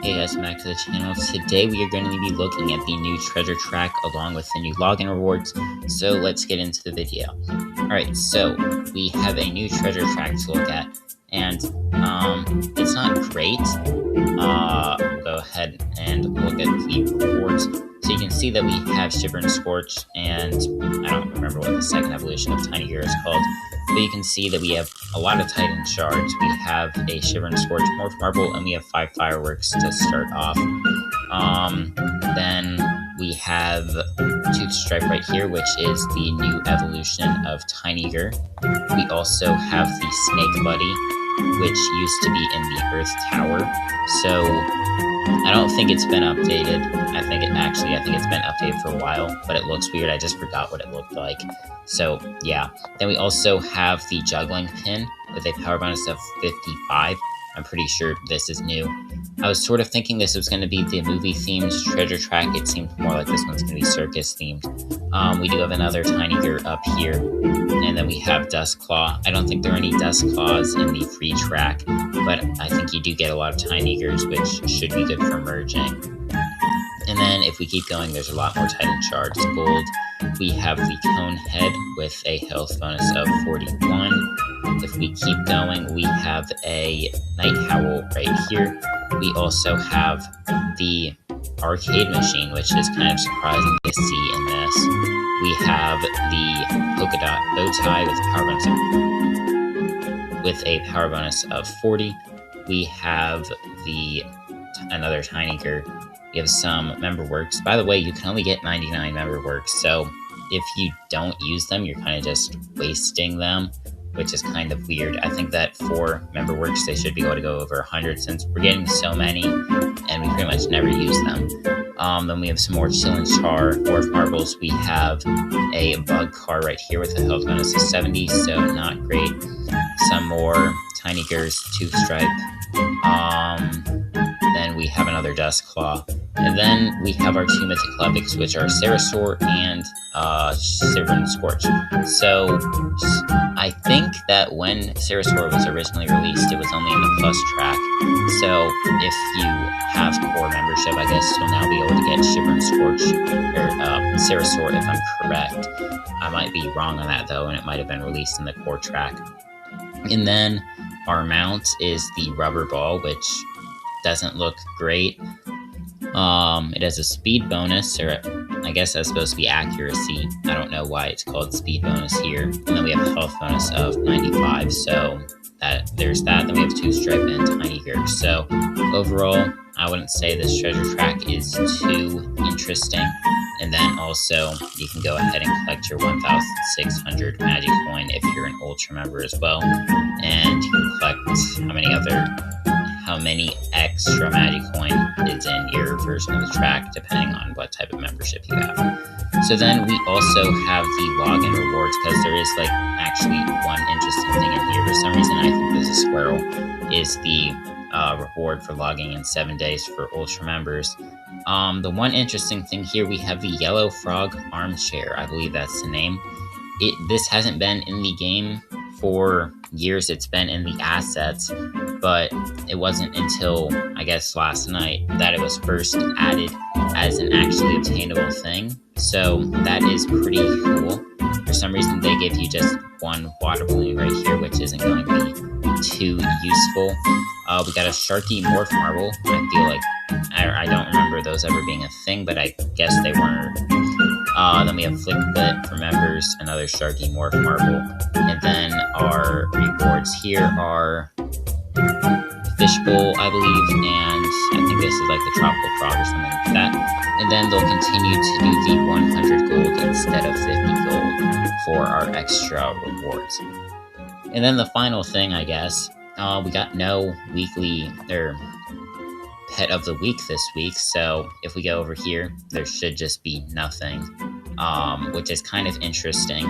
Hey guys, back to the channel. Today we are going to be looking at the new treasure track along with the new login rewards. So let's get into the video. Alright, so we have a new treasure track to look at, and it's not great. We'll go ahead and look at the rewards. So you can see that we have Shiver and Scorch, and I don't remember what the second evolution of Tiny Gear is called, but you can see that we have a lot of Titan shards. We have a Shiver and Scorch Morph Marble, and we have 5 fireworks to start off. Then we have Tooth Stripe right here, which is the new evolution of Tiny Gear. We also have the Snake Buddy, which used to be in the Earth Tower. So I don't think it's been updated. I think it's been updated for a while, but it looks weird. I just forgot what it looked like. So yeah. Then we also have the Juggling Pin with a power bonus of 55. I'm pretty sure this is new. I was sort of thinking this was going to be the movie-themed treasure track. It seemed more like this one's going to be circus-themed. We do have another Tiny Gear up here, and then we have Dustclaw. I don't think there are any Dustclaws in the free track, but I think you do get a lot of Tiny Gears, which should be good for merging. And then if we keep going, there's a lot more Titan Shards. Gold, we have the Cone Head with a health bonus of 41. If we keep going, we have a Night Howl right here. We also have the Arcade Machine, which is kind of surprising to see in this. We have the Polka Dot Bow Tie with a power bonus of 40. We have another Tiny Gear. We have some member works. By the way, you can only get 99 member works, so if you don't use them, you're kind of just wasting them, which is kind of weird. I think that for member works, they should be able to go over 100 since we're getting so many, and we pretty much never use them. Then we have some more Chill and Char Morph Marbles. We have a Bug Car right here with a health bonus of 70, so not great. Some more Tiny Gears, Tooth Stripe. Then we have another Dustclaw. And then we have our 2 Mythical Epics, which are Sarasaur and Shiver and Scorch. So I think that when Sarasaur was originally released, it was only in the Plus track. So if you have core membership, I guess you'll now be able to get Shiver and Scorch, or Sarasaur if I'm correct. I might be wrong on that though, and it might have been released in the core track. And then our mount is the Rubber Ball, which doesn't look great. It has a speed bonus, or I guess that's supposed to be accuracy. I don't know why it's called speed bonus here. And then we have a health bonus of 95, so there's that. Then we have Tooth Stripe and Tiny Gear. So overall, I wouldn't say this treasure track is too interesting. And then also, you can go ahead and collect your 1,600 magic coin if you're an Ultra member as well. And you can collect how many extra magic coin is in your version of the track, depending on what type of membership you have. So then we also have the login rewards, because there is actually one interesting thing in here. For some reason, I think there's a squirrel, is the reward for logging in 7 days for Ultra members. The one interesting thing here, we have the Yellow Frog Armchair. I believe that's the name. This hasn't been in the game for years. It's been in the assets, but it wasn't until, I guess, last night that it was first added as an actually obtainable thing. So that is pretty cool. For some reason, they give you just one water balloon right here, which isn't going to be too useful. We got a Sharky Morph Marble. I feel like I don't remember those ever being a thing, but I guess they weren't. Then we have Flick Bit for members, another Sharky Morph Marble. And then our rewards here are Fishbowl, I believe, and I think this is like the Tropical Frog or something like that. And then they'll continue to do the 100 gold instead of 50 gold for our extra rewards. And then the final thing, I guess, we got no weekly pet of the week this week, so if we go over here, there should just be nothing, which is kind of interesting.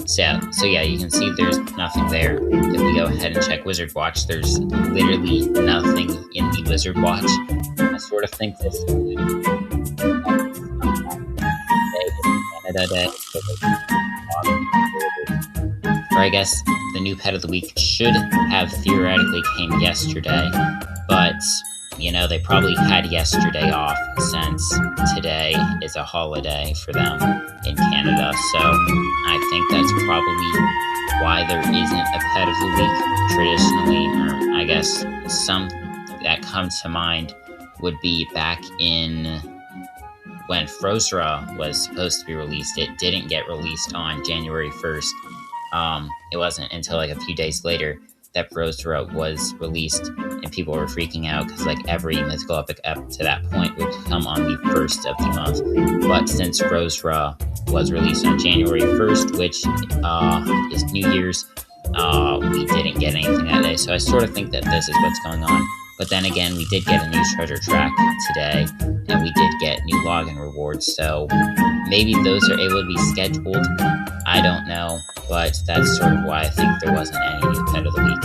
So yeah, you can see there's nothing there. If we go ahead and check Wizard Watch, there's literally nothing in the Wizard Watch. I sort of think this is Canada Day, or I guess the new pet of the week should have theoretically came yesterday, but they probably had yesterday off since today is a holiday for them in Canada. So I think that's probably why there isn't a pet of the week traditionally. Or I guess some that come to mind would be back in when Frozra was supposed to be released. It didn't get released on January 1st. It wasn't until like a few days later that Frozra was released, and people were freaking out because like every mythical epic up to that point would come on the 1st of the month. But since Frozra was released on January 1st, which is New Year's, we didn't get anything that day. So I sort of think that this is what's going on. But then again, we did get a new treasure track today, and we did get new login rewards, so maybe those are able to be scheduled. I don't know, but that's sort of why I think there wasn't any new pet of the week.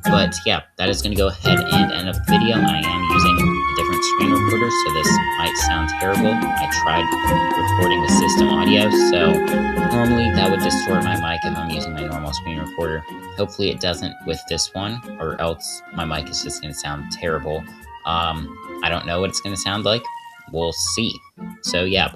But yeah, that is going to go ahead and end up the video. I am using a different screen recorder, so this might sound terrible. I tried recording with system audio, so normally that would distort my mic if I'm using my normal screen recorder. Hopefully it doesn't with this one, or else my mic is just going to sound terrible. I don't know what it's going to sound like. We'll see. So yeah.